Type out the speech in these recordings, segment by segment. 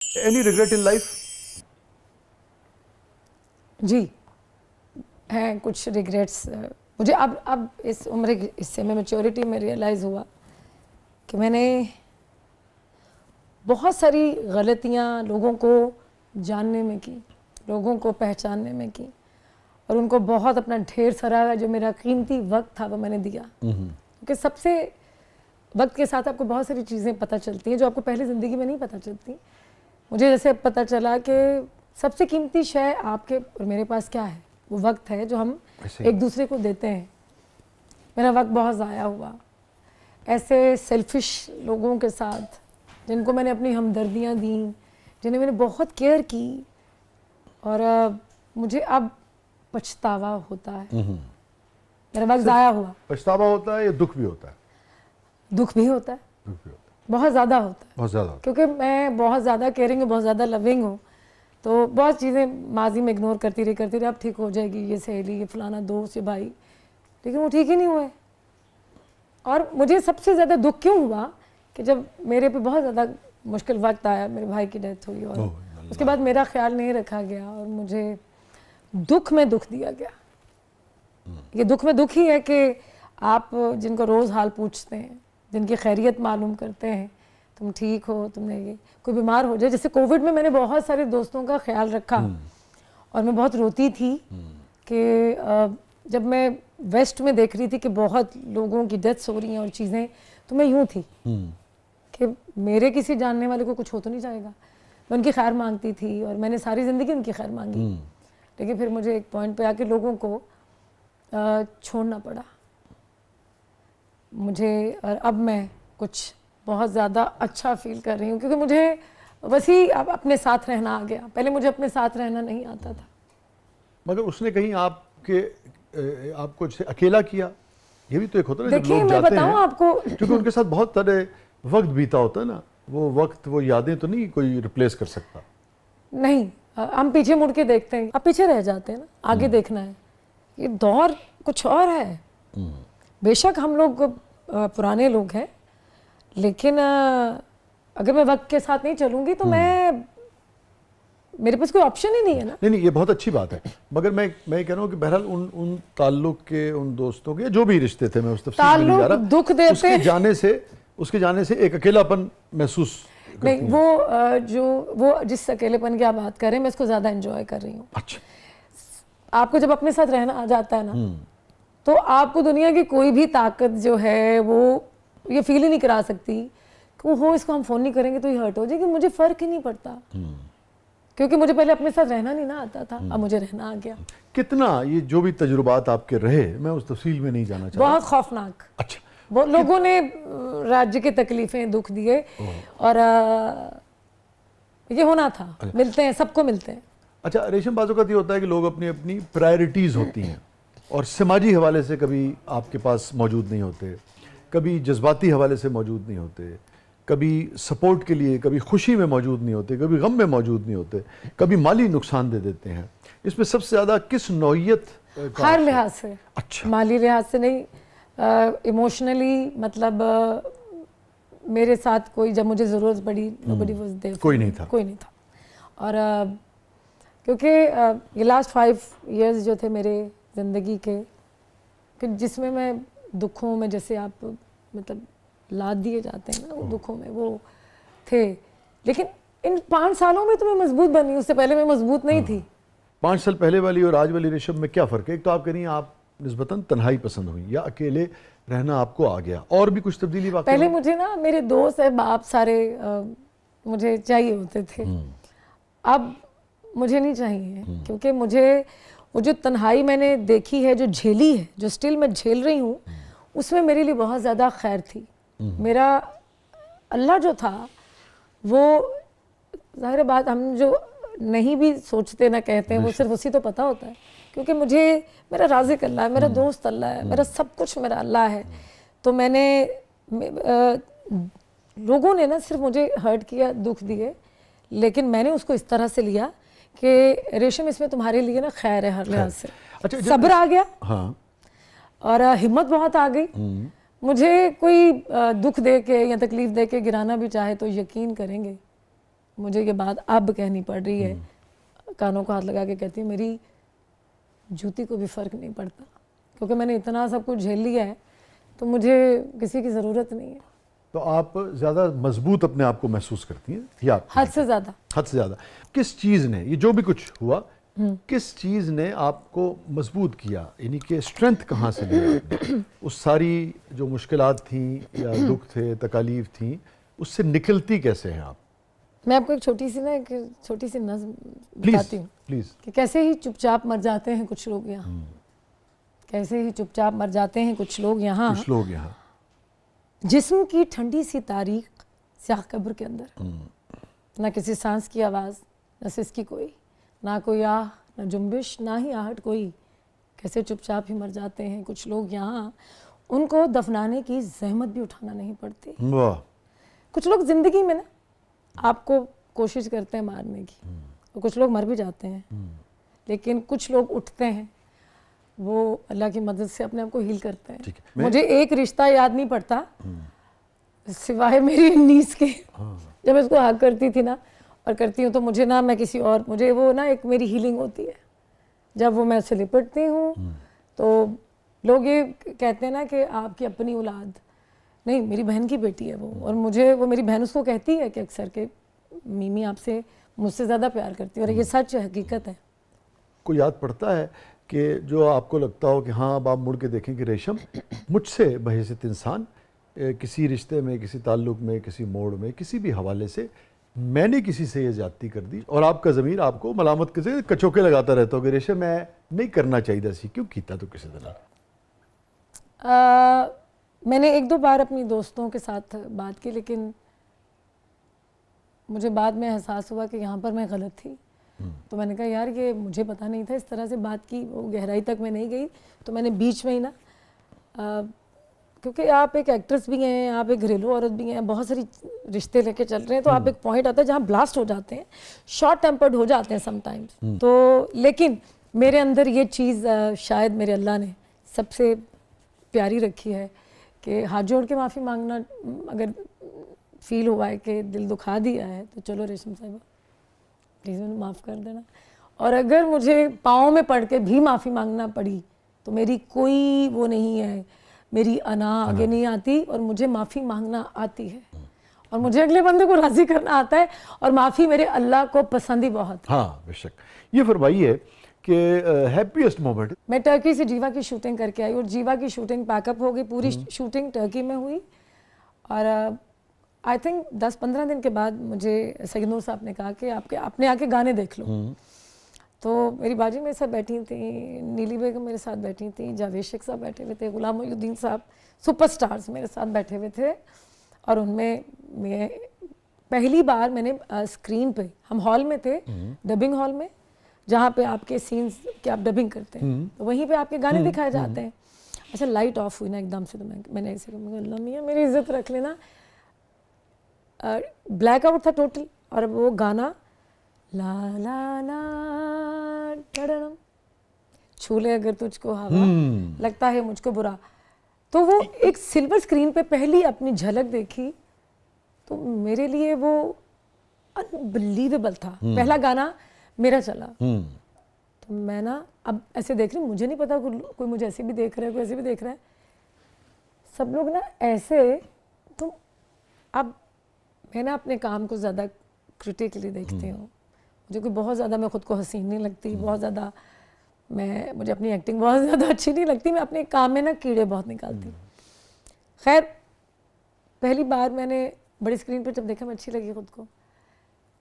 Any regret in life? जी हैं कुछ regrets. मुझे अब इस उम्र के हिस्से में मैच्योरिटी में रियलाइज़ हुआ कि मैंने बहुत सारी गलतियां लोगों को जानने में की, लोगों को पहचानने में की, और उनको बहुत अपना ढेर सारा जो मेरा कीमती वक्त था वो मैंने दिया। क्योंकि सबसे वक्त के साथ आपको बहुत सारी चीज़ें पता चलती हैं जो आपको पहले ज़िंदगी में नहीं पता चलती। मुझे जैसे पता चला कि सबसे कीमती शय आपके और मेरे पास क्या है, वो वक्त है जो हम एक दूसरे को देते हैं। मेरा वक्त बहुत ज़ाया हुआ ऐसे सेल्फिश लोगों के साथ जिनको मैंने अपनी हमदर्दियाँ दी, जिन्हें मैंने बहुत केयर की, और मुझे अब पछतावा होता है। मेरा वक्त ज़ाया हुआ। पछतावा होता है या दुख भी होता है? दुख भी होता है, दुख भी होता है, बहुत ज़्यादा होता है, बहुत ज़्यादा। क्योंकि मैं बहुत ज़्यादा केयरिंग हूँ, बहुत ज़्यादा लविंग हूँ, तो बहुत चीज़ें माजी में इग्नोर करती रही अब ठीक हो जाएगी, ये सहेली, ये फलाना दोस्त, ये भाई, लेकिन वो ठीक ही नहीं हुए। और मुझे सबसे ज़्यादा दुख क्यों हुआ कि जब मेरे पे बहुत ज़्यादा मुश्किल वक्त आया, मेरे भाई की डेथ हुई और उसके बाद मेरा ख्याल नहीं रखा गया और मुझे दुख में दुख दिया गया। ये दुख में दुख ही है कि आप जिनको रोज़ हाल पूछते हैं, जिनकी खैरियत मालूम करते हैं, तुम ठीक हो, तुमने ये कोई बीमार हो जाए, जैसे कोविड में मैंने बहुत सारे दोस्तों का ख्याल रखा और मैं बहुत रोती थी कि जब मैं वेस्ट में देख रही थी कि बहुत लोगों की डेथ्स हो रही हैं और चीज़ें, तो मैं यूँ थी कि मेरे किसी जानने वाले को कुछ हो तो नहीं जाएगा। मैं उनकी खैर मांगती थी और मैंने सारी ज़िंदगी उनकी खैर मांगी, लेकिन फिर मुझे एक पॉइंट पे आके लोगों को छोड़ना पड़ा मुझे। और अब मैं कुछ बहुत ज़्यादा अच्छा फील कर रही हूँ क्योंकि मुझे बस ही अब अपने साथ रहना आ गया। पहले मुझे अपने साथ रहना नहीं आता था। मगर उसने कहीं आपको अकेला किया, ये भी तो एक होता है ना। देखिए मैं बताऊँ आपको, क्योंकि उनके साथ बहुत सारे वक्त बीता होता है ना, वो वक्त, वो यादें तो नहीं कोई रिप्लेस कर सकता। नहीं, हम पीछे मुड़ के देखते हैं, अब पीछे रह जाते हैं ना, आगे देखना है। ये दौर कुछ और है। बेशक हम लोग पुराने लोग हैं, लेकिन अगर मैं वक्त के साथ नहीं चलूंगी तो मेरे पास कोई ऑप्शन ही नहीं है ना। नहीं, ये बहुत अच्छी बात है। मगर मैं कह रहा हूँ कि बहरहाल उन ताल्लुक के, उन दोस्तों के, जो भी रिश्ते थे, मैं उस तफसील में नहीं जा रहा, दुख देते उसके जाने से एक अकेलापन महसूस नहीं। वो जिस अकेलेपन की आप बात कर रहे हैं, मैं इसको ज्यादा एंजॉय कर रही हूँ। अच्छा, आपको जब अपने साथ रहना आ जाता है ना, तो आपको दुनिया की कोई भी ताकत जो है वो ये फील ही नहीं करा सकती कि वो इसको हम फोन नहीं करेंगे तो ये हर्ट हो जाएगी। मुझे फर्क ही नहीं पड़ता, क्योंकि मुझे पहले अपने साथ रहना नहीं ना आता था, अब मुझे रहना आ गया। कितना ये जो भी तजुर्बात आपके रहे, मैं उस तफसील में नहीं जाना चाहता। बहुत खौफनाक। अच्छा, वो लोगों ने राज्य की तकलीफें, दुख दिए, और ये होना था। मिलते हैं, सबको मिलते हैं। अच्छा, रेशम, बाज़ औक़ात ये होता है कि लोग अपनी अपनी प्रायोरिटीज़ होती हैं और समाजी हवाले से कभी आपके पास मौजूद नहीं होते, कभी जज्बाती हवाले से मौजूद नहीं होते, कभी सपोर्ट के लिए, कभी खुशी में मौजूद नहीं होते, कभी गम में मौजूद नहीं होते, कभी माली नुकसान दे देते हैं। इसमें सबसे ज़्यादा किस नौइयत का? हर लिहाज से। अच्छा, माली लिहाज से नहीं, इमोशनली, मतलब मेरे साथ कोई, जब मुझे ज़रूरत पड़ी, nobody was there, कोई नहीं था। और क्योंकि ये लास्ट 5 years जो थे मेरे ज़िंदगी के, कि जिसमें मैं दुखों में, जैसे आप मतलब लाद दिए जाते हैं ना, वो दुखों में वो थे, लेकिन इन 5 सालों में तो मैं मजबूत बनी। उससे पहले मैं मजबूत नहीं थी। 5 साल पहले वाली और आज वाली रेशम में क्या फ़र्क है? एक तो आप कह रही हैं आप निस्बतन तन्हाई पसंद हुई, या अकेले रहना आपको आ गया, और भी कुछ तब्दीली वाकई? पहले मुझे ना मेरे दोस्त है, बाप सारे मुझे चाहिए होते थे। अब मुझे नहीं चाहिए, क्योंकि मुझे वो जो तन्हाई मैंने देखी है, जो झेली है, जो स्टिल मैं झेल रही हूँ, उसमें मेरे लिए बहुत ज़्यादा खैर थी। मेरा अल्लाह जो था, वो ज़ाहिर बात, हम जो नहीं भी सोचते ना कहते हैं, वो सिर्फ उसी तो पता होता है। क्योंकि मुझे मेरा राज़िक अल्लाह है, मेरा दोस्त अल्लाह है, मेरा सब कुछ मेरा अल्लाह है। तो लोगों ने ना सिर्फ मुझे हर्ट किया, दुख दिए, लेकिन मैंने उसको इस तरह से लिया कि रेशम, इसमें तुम्हारे लिए ना खैर है हर लिहाज से। अच्छा, सब्र आ गया, हाँ, और हिम्मत बहुत आ गई। मुझे कोई दुख दे के या तकलीफ दे के गिराना भी चाहे तो यकीन करेंगे मुझे ये बात अब कहनी पड़ रही है, कानों को हाथ लगा के कहती हूँ, मेरी जूती को भी फ़र्क नहीं पड़ता, क्योंकि मैंने इतना सब कुछ झेल लिया है, तो मुझे किसी की ज़रूरत नहीं है। तो आप ज़्यादा मजबूत अपने आप को महसूस करती हैं या हद से ज़्यादा। हद से ज़्यादा? किस चीज़ ने, ये जो भी कुछ हुआ, किस चीज़ ने आपको मजबूत किया, यानी कि स्ट्रेंथ कहाँ से लिया आपने? उस सारी जो मुश्किलात थी या दुख थे, तकालीफ थी, उससे निकलती कैसे हैं आप? मैं आपको एक छोटी सी नज़्म प्लीज़ बताती हूँ प्लीज़। कि कैसे ही चुपचाप मर जाते हैं कुछ लोग यहाँ, कैसे ही चुपचाप मर जाते हैं कुछ लोग यहाँ, कुछ लोग यहाँ जिस्म की ठंडी सी तारीख स्याह कब्र के अंदर, ना किसी सांस की आवाज़, न सिसकी कोई, ना कोई आह, न जुम्बिश, ना ही आहट कोई, कैसे चुपचाप ही मर जाते हैं कुछ लोग यहाँ, उनको दफनाने की जहमत भी उठाना नहीं पड़ती। वाह। कुछ लोग ज़िंदगी में ना आपको कोशिश करते हैं मारने की, और कुछ लोग मर भी जाते हैं, लेकिन कुछ लोग उठते हैं, वो अल्लाह की मदद से अपने आप को हील करते हैं। मुझे एक रिश्ता याद नहीं पड़ता सिवाय मेरी नीस के। जब मैं इसको हक करती थी ना और करती हूँ, तो मुझे ना, मैं किसी और, मुझे वो ना एक मेरी हीलिंग होती है जब वो मैं उससे लिपटती हूँ। तो लोग ये कहते हैं ना कि आपकी अपनी औलाद नहीं, मेरी बहन की बेटी है वो, और मुझे वो, मेरी बहन उसको कहती है कि अक्सर के मीमी आपसे मुझसे ज़्यादा प्यार करती है, और ये सच है, हकीकत है। कोई याद पड़ता है कि जो आपको लगता हो कि हाँ, अब आप मुड़ के देखें कि रेशम, मुझसे बहैसियत इंसान किसी रिश्ते में, किसी ताल्लुक़ में, किसी मोड़ में, किसी भी हवाले से मैंने किसी से ये ज़्यादती कर दी, और आपका ज़मीर आपको मलामत के कचोके लगाता रहता हो कि रेशम मैं नहीं करना चाहिए सी, क्यों कीता तो किसी दिन? मैंने एक दो बार अपनी दोस्तों के साथ बात की, लेकिन मुझे बाद में एहसास हुआ कि यहाँ पर मैं गलत थी। तो मैंने कहा यार, ये मुझे पता नहीं था इस तरह से बात की, वो गहराई तक मैं नहीं गई, तो मैंने बीच में ही ना, क्योंकि आप एक एक्ट्रेस भी हैं, आप एक घरेलू औरत भी हैं, बहुत सारी रिश्ते लेके चल रहे हैं, तो आप एक पॉइंट आता है जहाँ ब्लास्ट हो जाते हैं, शॉर्ट टेम्पर्ड हो जाते हैं समटाइम्स। तो लेकिन मेरे अंदर ये चीज़ शायद मेरे अल्लाह ने सबसे प्यारी रखी है कि हाथ जोड़ के माफ़ी मांगना, अगर फील हुआ है कि दिल दुखा दिया है, तो चलो रेशम साहिबा प्लीज़ मुझे माफ़ कर देना, और अगर मुझे पाँव में पड़ के भी माफ़ी मांगना पड़ी, तो मेरी कोई वो नहीं है, मेरी अना आगे नहीं आती, और मुझे माफ़ी मांगना आती है, और मुझे अगले बंदे को राज़ी करना आता है, और माफ़ी मेरे अल्लाह को पसंद ही बहुत है। हाँ बेशक। ये फरमाइए कि हैप्पीएस्ट मोमेंट? मैं टर्की से जीवा की शूटिंग करके आई, और जीवा की शूटिंग पैकअप हो गई, पूरी शूटिंग टर्की में हुई, और आई थिंक 10-15 दिन के बाद मुझे सैयद साहब ने कहा कि आपने आके गाने देख लो। तो मेरी बाजी मेरे साथ बैठी थी, नीली बेगम मेरे साथ बैठी थी, जावेद शेख साहब बैठे हुए थे, गुलाम मोइनुद्दीन साहब, सुपरस्टार्स मेरे साथ बैठे हुए थे, और उनमें मैं पहली बार मैंने स्क्रीन पे, हम हॉल में थे, डबिंग हॉल में, जहाँ पे आपके सीन्स की आप डबिंग करते हैं, तो वहीं पे आपके गाने दिखाए जाते हैं। अच्छा, लाइट ऑफ हुई ना एकदम से, तो मैंने ऐसे कहा, अल्लाह मियाँ मेरी इज्जत रख लेना। ब्लैकआउट था टोटल, और वो गाना ला ला ला टडनम, छूले अगर तुझको हवा, लगता है मुझको बुरा, तो वो एक सिल्वर स्क्रीन पे पहली अपनी झलक देखी, तो मेरे लिए वो अनबिलीवेबल था। पहला गाना मेरा चला, तो मैं ना अब ऐसे देख रही हूँ, मुझे नहीं पता कोई मुझे ऐसे भी देख रहा है, कोई ऐसे भी देख रहा है, सब लोग ना ऐसे। तो अब मैं ना अपने काम को ज़्यादा क्रिटिकली देखती हूँ, मुझे कोई बहुत ज़्यादा, मैं खुद को हसीन नहीं लगती, बहुत ज़्यादा मुझे अपनी एक्टिंग बहुत ज़्यादा अच्छी नहीं लगती, मैं अपने काम में ना कीड़े बहुत निकालती। खैर, पहली बार मैंने बड़ी स्क्रीन पर जब देखा, मैं अच्छी लगी खुद को,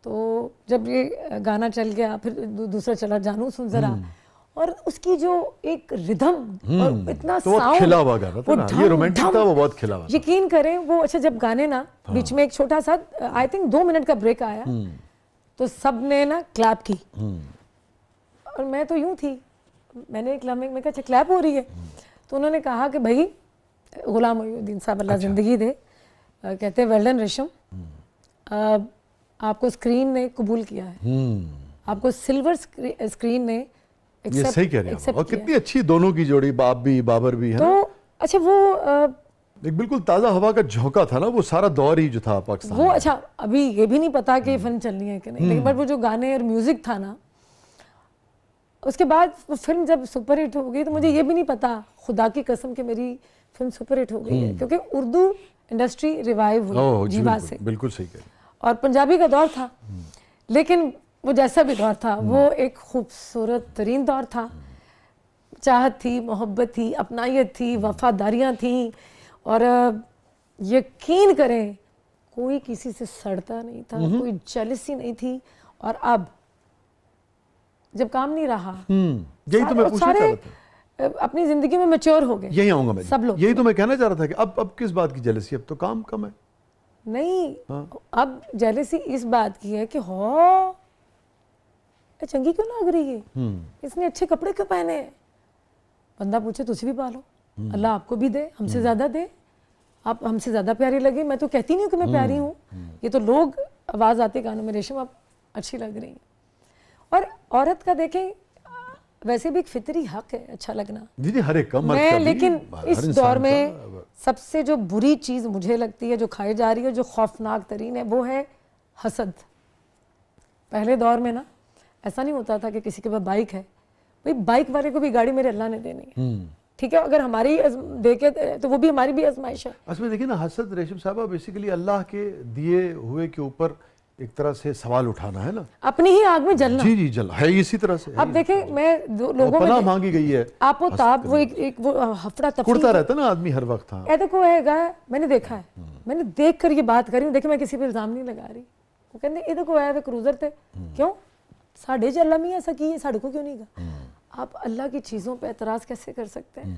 तो जब ये गाना चल गया, फिर दूसरा चला जानू सुन जरा, और उसकी जो एक रिदम और इतना तो साउंड, खिला हुआ गाना था ना, ये रोमांटिक था, वो बहुत खिला हुआ। यकीन करें वो, अच्छा जब गाने ना बीच में एक छोटा सा आई थिंक 2 मिनट का ब्रेक आया, तो सब ने ना क्लैप की, और मैं तो यूं थी, मैंने एक लम्हे में कहा अच्छा क्लैप हो रही है, तो उन्होंने कहा कि भाई गुलाम मोइनुद्दीन साहब अल्लाह जिंदगी दे, कहते हैं वेल डन रेशम, आपको स्क्रीन ने कबूल किया है, आपको सिल्वर स्क्रीन ने ये सही कह रहे हैं, और कितनी अच्छी दोनों की जोड़ी, बाप भी बाबर भी है तो ना? अच्छा वो एक बिल्कुल ताज़ा हवा का झोंका था ना वो सारा दौर ही जो था पाकिस्तान वो में। अच्छा, अभी ये भी नहीं पता कि ये फिल्म चलनी है कि नहीं, लेकिन बट वो जो गाने और म्यूजिक था ना, उसके बाद वो फिल्म जब सुपरहिट हो गई तो मुझे ये भी नहीं पता, खुदा की कसम, कि मेरी फिल्म सुपरहिट हो गई है, क्योंकि उर्दू इंडस्ट्री रिवाइव ओह हुई जी, जीवा बिल्कुल, से, बिल्कुल सही कह रहे और पंजाबी का दौर था। लेकिन वो जैसा भी दौर था वो एक खूबसूरत तरीन दौर था। चाहत थी, मोहब्बत थी, अपनायत थी, वफादारियाँ थी, और यकीन करें कोई किसी से सड़ता नहीं था, कोई जेलसी नहीं थी। और अब जब काम नहीं रहा, यही तो मैं पूछना चाह सारे रहा था, अपनी जिंदगी में मैच्योर हो गए। यही आऊंगा मैं, सब लोग। यही तो मैं कहना चाह रहा था कि अब किस बात की जेलसी, अब तो काम कम है। नहीं, हाँ। अब जेलसी इस बात की है कि हो ये चंगी क्यों लग रही है, इसने अच्छे कपड़े क्यों पहने हैं। बंदा पूछे तुझे भी पालो, अल्लाह आपको भी दे, हमसे ज़्यादा दे, आप हमसे ज़्यादा प्यारी लगे। मैं तो कहती नहीं हूँ कि मैं प्यारी हूँ, ये तो लोग आवाज़ आती कानों में, रेशम आप अच्छी लग रही हैं। और औरत का देखें वैसे भी एक फितरी हक है अच्छा लगना। जी जी, हर एक का, मर्द मैं का भी, लेकिन हर इस इंसान दौर का। में सबसे जो बुरी चीज़ मुझे लगती है, जो खाई जा रही है, जो खौफनाक तरीन है, वो है हसद। पहले दौर में ना ऐसा नहीं होता था कि किसी के पास बाइक है, भाई बाइक वाले को भी गाड़ी मेरे अल्लाह ने देनी है, ठीक है, अगर हमारी देखे तो वो भी हमारी भी आजमाइश है। असल में देखिए ना, हसद रेशम साहबा बेसिकली अल्लाह के दिए हुए के ऊपर एक तरह से सवाल उठाना है ना, अपनी ही आग में जलना। जी जी, जल है इसी तरह से है। अब देखें मैं लोगों पनाह में मांगी गई है, आपो ताप, वो एक वो हफड़ा तफरी कुड़ता रहता ना आदमी हर वक्त। हाँ, ए देखो हैगा, मैंने देखा है, मैंने देख कर ये बात करी हूँ। देखिए मैं किसी पे इल्जाम नहीं लगा रही, वो कहते ये देखो है वे क्रूजर थे, क्यों साढ़े च अल्लाह मियां ऐसा की है, साढ़े को क्यों नहीं गा। आप अल्लाह की चीज़ों पे एतराज़ कैसे कर सकते हैं।